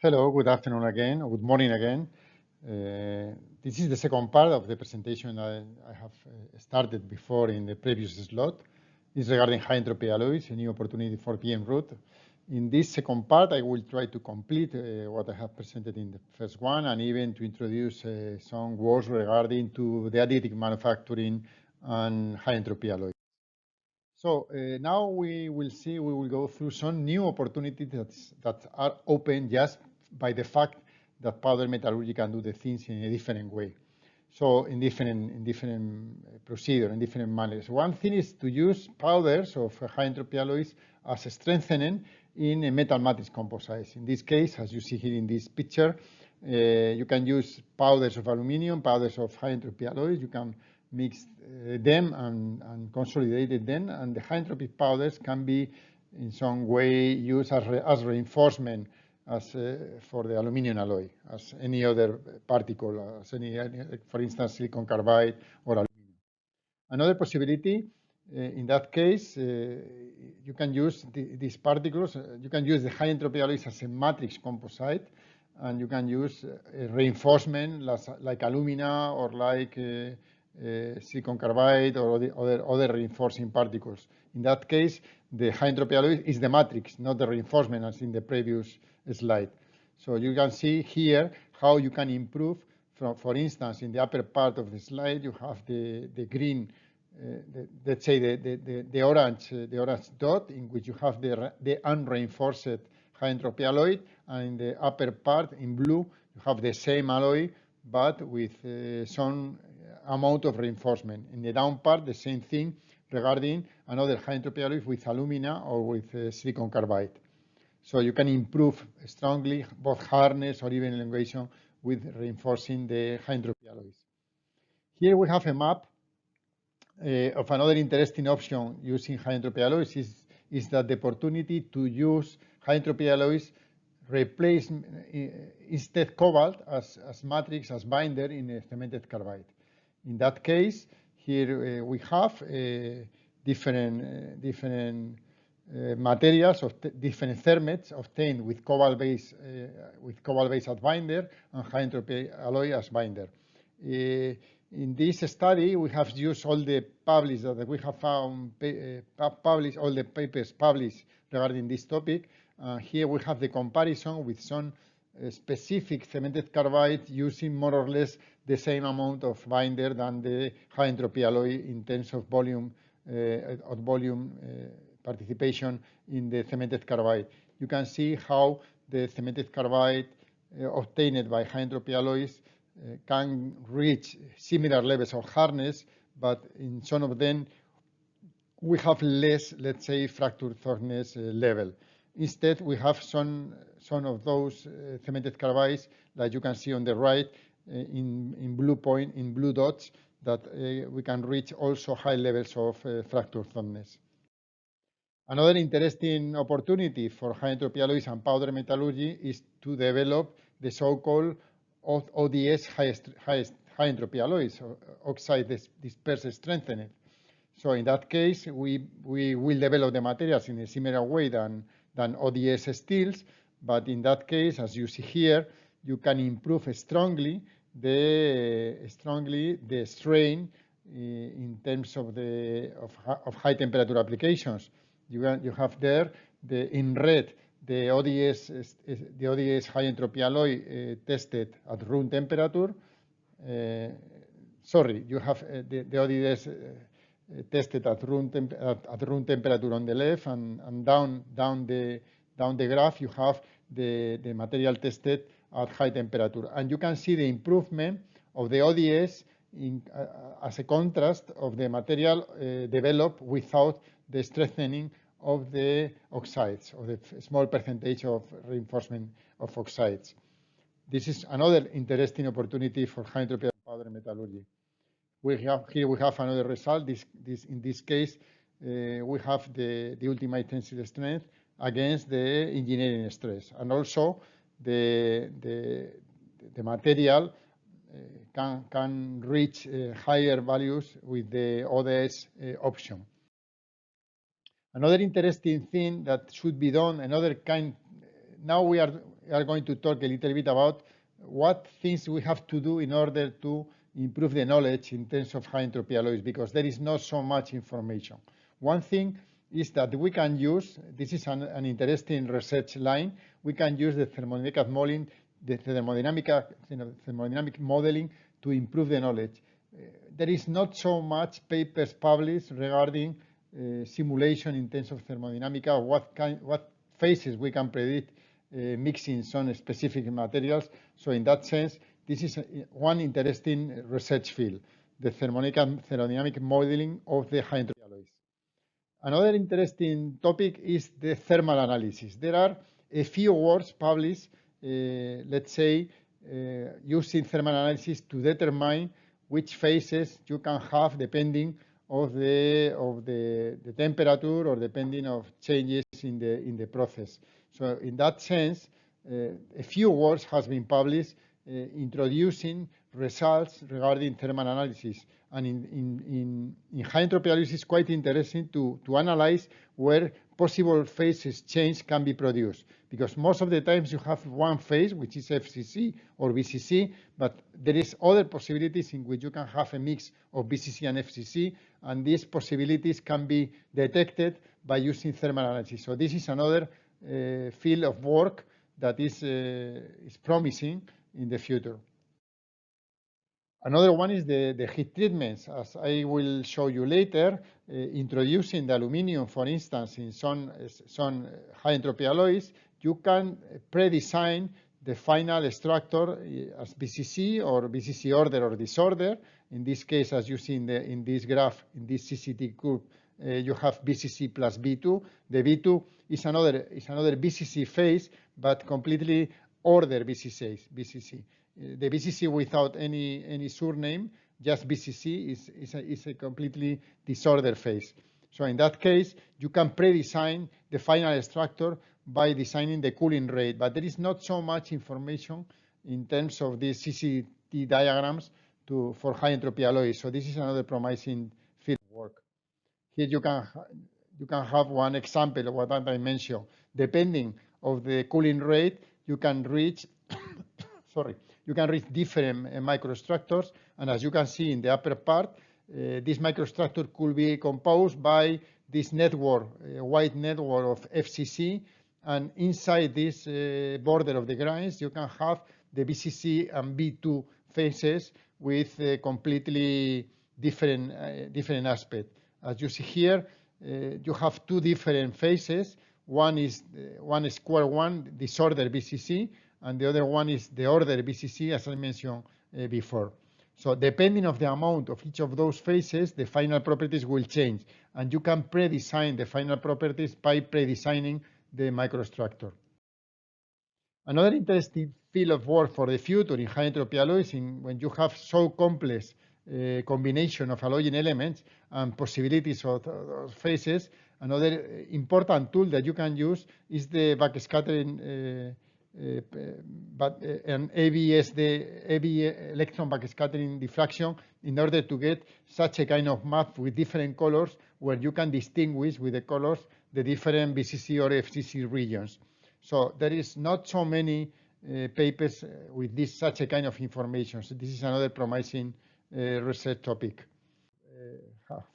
Hello, good afternoon again, or good morning again. This is the second part of the presentation I have started before in the previous slot. It's regarding high entropy alloys, a new opportunity for PM route. In this second part, I will try to complete what I have presented in the first one, and even to introduce some words regarding to the additive manufacturing and high entropy alloys. So now we will go through some new opportunities that are open just by the fact that powder metallurgy can do the things in a different way. So in different procedure, in different manners. One thing is to use powders of high entropy alloys as a strengthening in a metal matrix composites. In this case, as you see here in this picture, you can use powders of aluminum, powders of high entropy alloys. You can mix them and consolidate them, and the high entropy powders can be in some way used as reinforcement for the aluminum alloy, as any other particle, as any, for instance, silicon carbide or aluminum. Another possibility, in that case, you can use these particles, you can use the high entropy alloys as a matrix composite, and you can use reinforcement like alumina or like silicon carbide or other reinforcing particles. In that case, the high entropy alloy is the matrix, not the reinforcement as in the previous slide. So you can see here how you can improve. For instance, in the upper part of the slide, you have the green, let's say the orange dot, in which you have the unreinforced high entropy alloy, and in the upper part in blue, you have the same alloy but with some amount of reinforcement. In the down part, the same thing regarding another high entropy alloy with alumina or with silicon carbide. So you can improve strongly both hardness or even elongation with reinforcing the high entropy alloys. Here we have a map of another interesting option using high entropy alloys is that the opportunity to use high entropy alloys replace instead cobalt as matrix, as binder in a cemented carbide. In that case, here we have different materials of different thermates obtained with cobalt-based as binder and high entropy alloy as binder. In this study, we have used all the published that we have found, published all the papers published regarding this topic. Here we have the comparison with some specific cemented carbide using more or less the same amount of binder than the high entropy alloy in terms of volume participation in the cemented carbide. You can see how the cemented carbide obtained by high entropy alloys can reach similar levels of hardness, but in some of them we have less, let's say, fracture toughness level. Instead, we have some of those cemented carbides, like you can see on the right, in blue dots, that we can reach also high levels of fracture toughness. Another interesting opportunity for high entropy alloys and powder metallurgy is to develop the so-called ODS high entropy alloys, oxide dispersed strengthened. So in that case, we will develop the materials in a similar way than ODS steels, but in that case, as you see here, you can improve strongly the strain in terms of high temperature applications. You have there in red the ODS high entropy alloy tested at room temperature. You have the ODS tested at room temperature on the left, and down the graph you have the material tested at high temperature, and you can see the improvement of the ODS as a contrast of the material developed without the strengthening of the oxides, or the small percentage of reinforcement of oxides. This is another interesting opportunity for high entropy powder metallurgy. We have another result. In this case, we have the ultimate tensile strength against the engineering stress, and also the material can reach higher values with the ODS option. Another interesting thing that should be done, now we are are going to talk a little bit about what things we have to do in order to improve the knowledge in terms of high entropy alloys, because there is not so much information. One thing is that we can use, this is an interesting research line, we can use the thermodynamic modeling, thermodynamic modeling to improve the knowledge. There is not so much papers published regarding simulation in terms of thermodynamic, what phases we can predict mixing some specific materials. So in that sense, this is one interesting research field, the thermodynamic modeling of the high entropy alloys. Another interesting topic is the thermal analysis. There are a few works published, let's say, using thermal analysis to determine which phases you can have depending of the temperature or depending of changes in the process. So in that sense, a few works has been published introducing results regarding thermal analysis. And in high entropy analysis, it's quite interesting to analyze where possible phases change can be produced. Because most of the times you have one phase, which is FCC or BCC, but there is other possibilities in which you can have a mix of BCC and FCC, and these possibilities can be detected by using thermal analysis. So this is another field of work that is promising in the future. Another one is the heat treatments, as I will show you later, introducing the aluminum, for instance, in some high entropy alloys. You can pre-design the final structure as BCC or BCC order or disorder. In this case, as you see in this graph, in this CCT curve, you have BCC plus B2. The B2 is another BCC phase, but completely ordered BCC. The BCC without any surname, just BCC, is a completely disordered phase. So in that case, you can pre-design the final structure by designing the cooling rate, but there is not so much information in terms of these CCT diagrams for high entropy alloys. So this is another promising field of work. Here you can have one example of what I mentioned. Depending of the cooling rate, you can reach different microstructures, and as you can see in the upper part, this microstructure could be composed by this network, white network of FCC, and inside this border of the grains, you can have the BCC and B2 phases with completely different aspect. As you see here, you have two different phases. One is square one, disordered BCC, and the other one is the ordered BCC, as I mentioned before. So depending on the amount of each of those phases, the final properties will change, and you can pre-design the final properties by pre-designing the microstructure. Another interesting field of work for the future in high entropy alloys, when you have so complex combination of alloying elements and possibilities of phases, another important tool that you can use is the backscattering an AB electron backscattering diffraction, in order to get such a kind of map with different colors, where you can distinguish with the colors the different BCC or FCC regions. So there is not so many papers with such a kind of information. So this is another promising research topic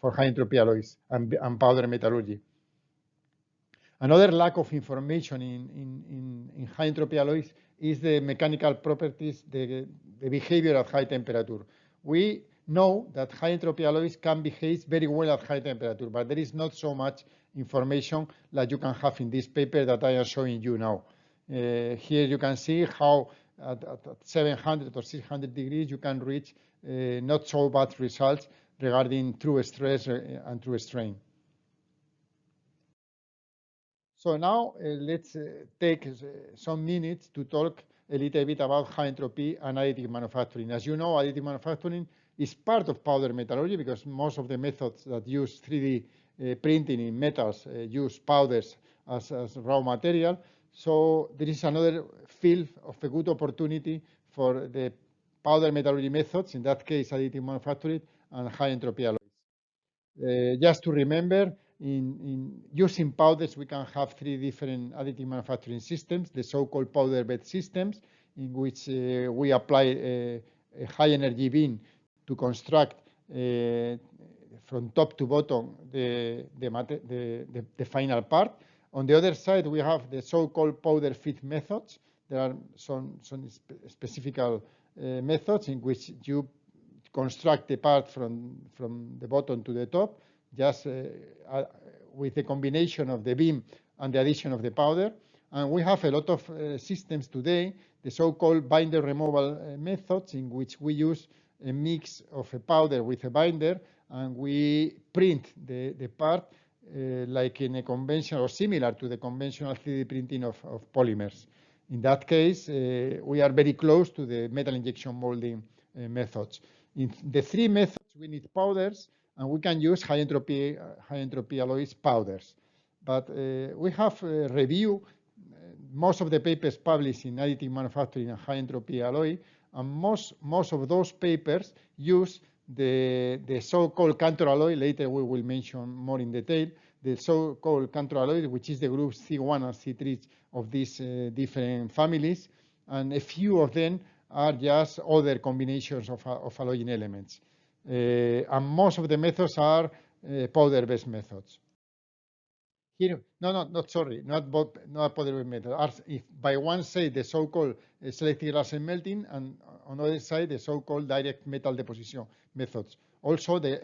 for high entropy alloys and powder metallurgy. Another lack of information in high entropy alloys is the mechanical properties, the behavior at high temperature. We know that high entropy alloys can behave very well at high temperature, but there is not so much information like you can have in this paper that I am showing you now. Here you can see how at 700 or 600 degrees you can reach not so bad results regarding true stress and true strain. So now let's take some minutes to talk a little bit about high entropy and additive manufacturing. As you know, additive manufacturing is part of powder metallurgy, because most of the methods that use 3D printing in metals use powders as raw material. So there is another field of a good opportunity for the powder metallurgy methods, in that case additive manufacturing and high entropy alloys. Just to remember, in using powders, we can have three different additive manufacturing systems, the so-called powder bed systems, in which we apply a high energy beam to construct from top to bottom the final part. On the other side, we have the so-called powder fit methods. There are some specific methods in which you construct the part from the bottom to the top, just with the combination of the beam and the addition of the powder. And we have a lot of systems today, the so-called binder removal methods, in which we use a mix of a powder with a binder, and we print the part like in a conventional, or similar to the conventional 3D printing of polymers. In that case, we are very close to the metal injection molding methods. In the three methods, we need powders, and we can use high entropy alloys powders. But we have reviewed most of the papers published in additive manufacturing and high entropy alloy, and most of those papers use the so-called Cantor alloy. Later we will mention more in detail the so-called Cantor alloy, which is the groups C1 and C3 of these different families, and a few of them are just other combinations of alloying elements. And most of the methods are powder-based methods. Here, not powder-based method. If by one side the so-called selective laser melting, and on the other side the so-called direct metal deposition methods. Also, the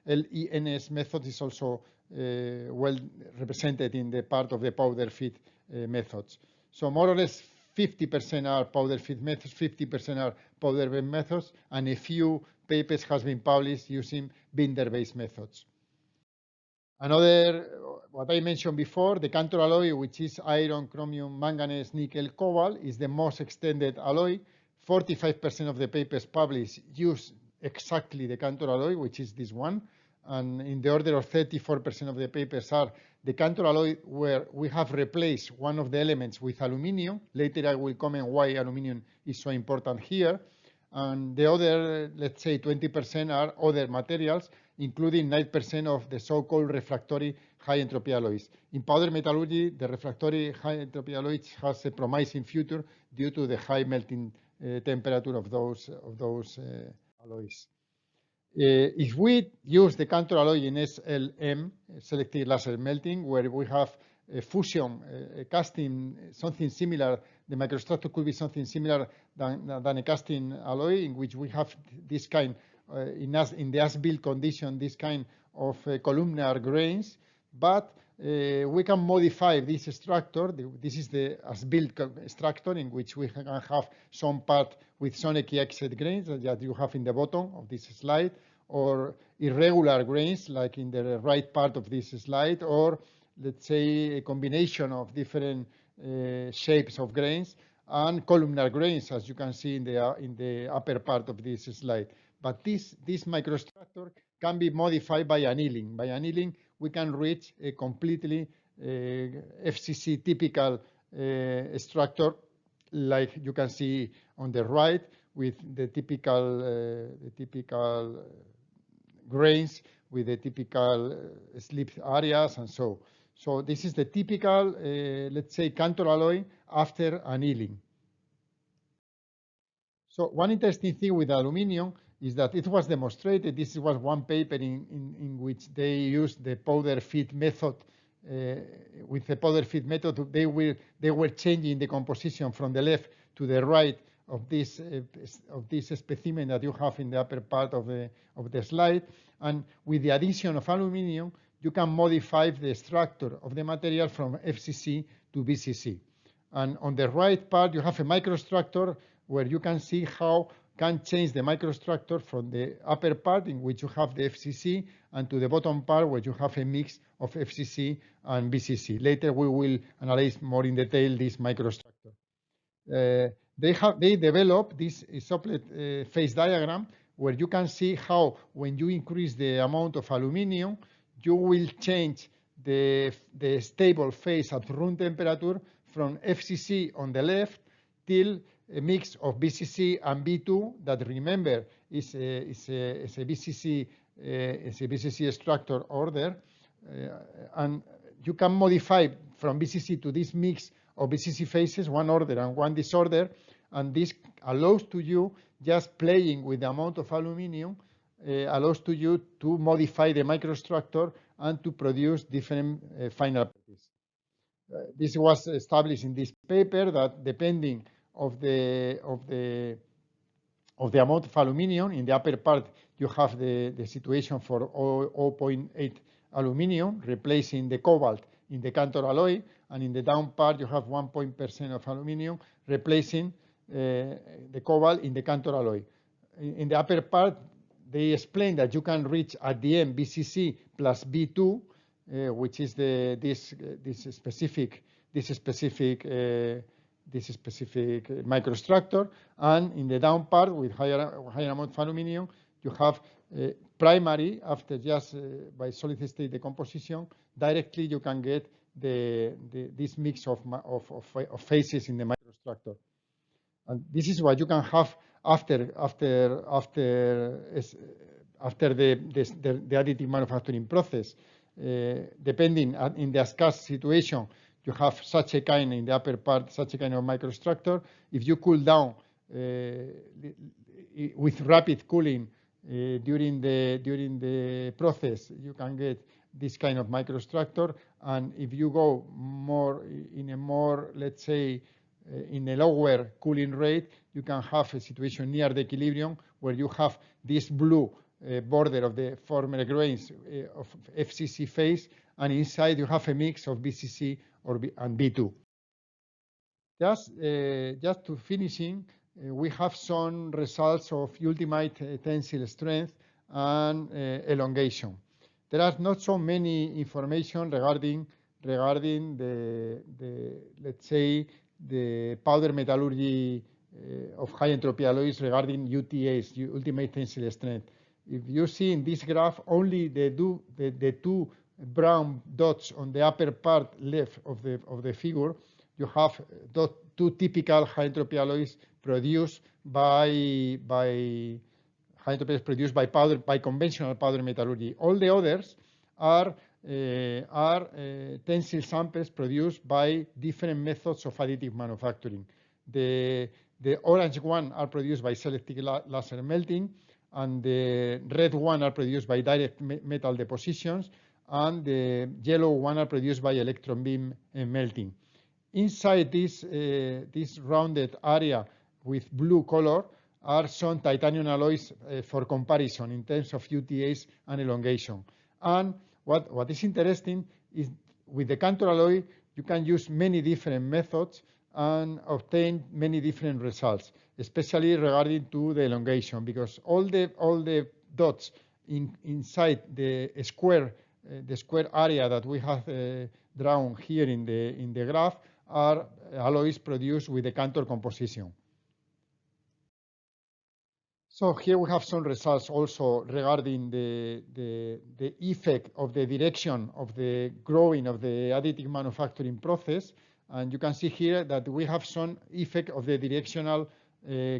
LENS method is also well represented in the part of the powder fit methods. So more or less 50% are powder fit methods, 50% are powder bed methods, and a few papers has been published using binder-based methods. Another, what I mentioned before, the Cantor alloy, which is iron, chromium, manganese, nickel, cobalt, is the most extended alloy. 45% of the papers published use exactly the Cantor alloy, which is this one. And in the order of 34% of the papers are the Cantor alloy, where we have replaced one of the elements with aluminum. Later I will comment why aluminum is so important here. And the other, let's say 20%, are other materials, including 9% of the so-called refractory high-entropy alloys. In powder metallurgy, the refractory high-entropy alloys has a promising future due to the high melting temperature of those alloys. If we use the Cantor alloy in SLM, selective laser melting, where we have a fusion, a casting, something similar, the microstructure could be something similar than a casting alloy, in which we have this kind, in the as-built condition, this kind of columnar grains, but we can modify this structure. This is the as-built structure, in which we can have some part with sonic exit grains that you have in the bottom of this slide, or irregular grains like in the right part of this slide, or let's say a combination of different shapes of grains, and columnar grains, as you can see in the upper part of this slide. But this microstructure can be modified by annealing. By annealing, we can reach a completely FCC typical structure, like you can see on the right, with the typical grains, with the typical slip areas, and so. So this is the typical, let's say, Cantor alloy after annealing. So one interesting thing with aluminum is that it was demonstrated. This was one paper in which they used the powder fit method. With the powder fit method, they were changing the composition from the left to the right of this specimen that you have in the upper part of the slide. And with the addition of aluminum, you can modify the structure of the material from FCC to BCC. And on the right part, you have a microstructure where you can see how can change the microstructure from the upper part, in which you have the FCC, and to the bottom part, where you have a mix of FCC and BCC. Later, we will analyze more in detail this microstructure. They developed this isoplet phase diagram, where you can see how, when you increase the amount of aluminum, you will change the stable phase at room temperature from FCC on the left till a mix of BCC and B2 that, remember, is a BCC structure order, and you can modify from BCC to this mix of BCC phases, one order and one disorder, and this allows to you, just playing with the amount of aluminum, allows to you to modify the microstructure and to produce different final properties. This was established in this paper that depending of the amount of aluminum, in the upper part you have the situation for 0.8 aluminum replacing the cobalt in the Cantor alloy, and in the down part you have 1% of aluminum replacing the cobalt in the Cantor alloy. In the upper part they explain that you can reach at the end BCC plus B2, which is this specific microstructure, and in the down part with higher amount of aluminum you have primary, after just by solid state decomposition, directly you can get this mix of phases in the microstructure. And this is what you can have after the additive manufacturing process. Depending in the scarce situation, you have such a kind in the upper part, such a kind of microstructure. If you cool down with rapid cooling during the process, you can get this kind of microstructure. And if you go let's say, in a lower cooling rate, you can have a situation near the equilibrium where you have this blue border of the former grains of FCC phase, and inside you have a mix of BCC and B2. Just to finishing, we have some results of ultimate tensile strength and elongation. There are not so many information regarding the let's say, the powder metallurgy of high entropy alloys regarding UTAs, ultimate tensile strength. If you see in this graph, only the two brown dots on the upper part left of the figure, you have two typical high entropy alloys produced by conventional powder metallurgy. All the others are tensile samples produced by different methods of additive manufacturing. The orange one are produced by selective laser melting, and the red one are produced by direct metal depositions, and the yellow one are produced by electron beam melting. Inside this rounded area with blue color are some titanium alloys for comparison in terms of UTAs and elongation. And what is interesting is with the Cantor alloy, you can use many different methods and obtain many different results, especially regarding to the elongation, because all the dots inside the square area that we have drawn here in the graph are alloys produced with the Cantor composition. So here we have some results also regarding the effect of the direction of the growing of the additive manufacturing process. And you can see here that we have some effect of the directional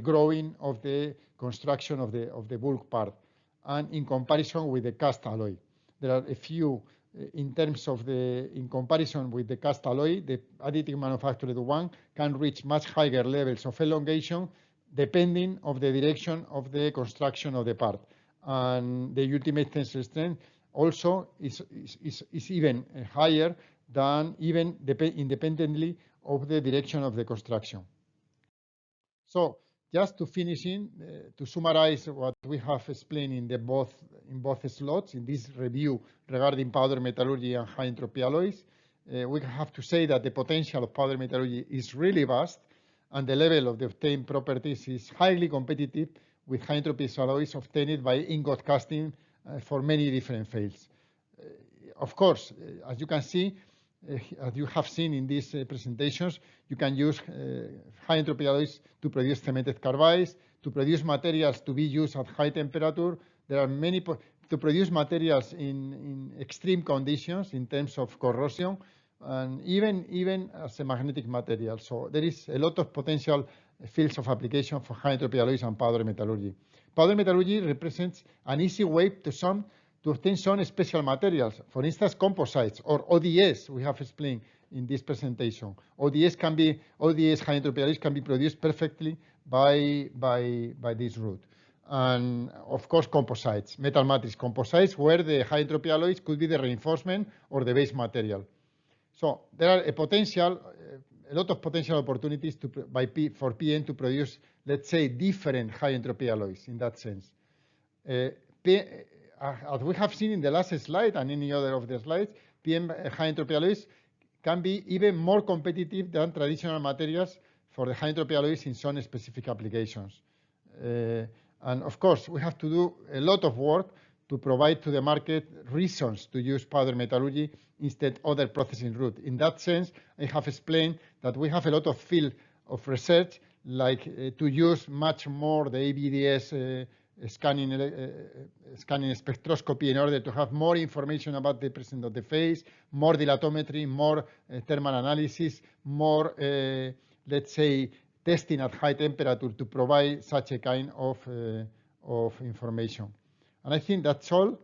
growing of the construction of the bulk part, and in comparison with the cast alloy. There are a few in terms of in comparison with the cast alloy, the additive manufactured one can reach much higher levels of elongation depending on the direction of the construction of the part. And the ultimate tensile strength also is even higher than even independently of the direction of the construction. So just to finish to summarize what we have explained in both slots in this review regarding powder metallurgy and high entropy alloys, we have to say that the potential of powder metallurgy is really vast, and the level of the obtained properties is highly competitive with high entropy alloys obtained by ingot casting for many different fields. Of course, as you can see, as you have seen in these presentations, you can use high entropy alloys to produce cemented carbides, to produce materials to be used at high temperature. There are many to produce materials in extreme conditions in terms of corrosion, and even as a magnetic material. So there is a lot of potential fields of application for high entropy alloys and powder metallurgy. Powder metallurgy represents an easy way to to obtain some special materials, for instance, composites or ODS, we have explained in this presentation. ODS high-entropy alloys can be produced perfectly by this route. And of course, composites, metal matrix composites, where the high-entropy alloys could be the reinforcement or the base material. So there are a lot of potential opportunities for PN to produce, let's say, different high-entropy alloys in that sense. As we have seen in the last slide and any other of the slides, PM high-entropy alloys can be even more competitive than traditional materials for the high-entropy alloys in some specific applications. And of course, we have to do a lot of work to provide to the market reasons to use powder metallurgy instead of other processing route. In that sense, I have explained that we have a lot of field of research, like to use much more the ABDS scanning spectroscopy in order to have more information about the presence of the phase, more dilatometry, more thermal analysis, more, let's say, testing at high temperature to provide such a kind of information. And I think that's all.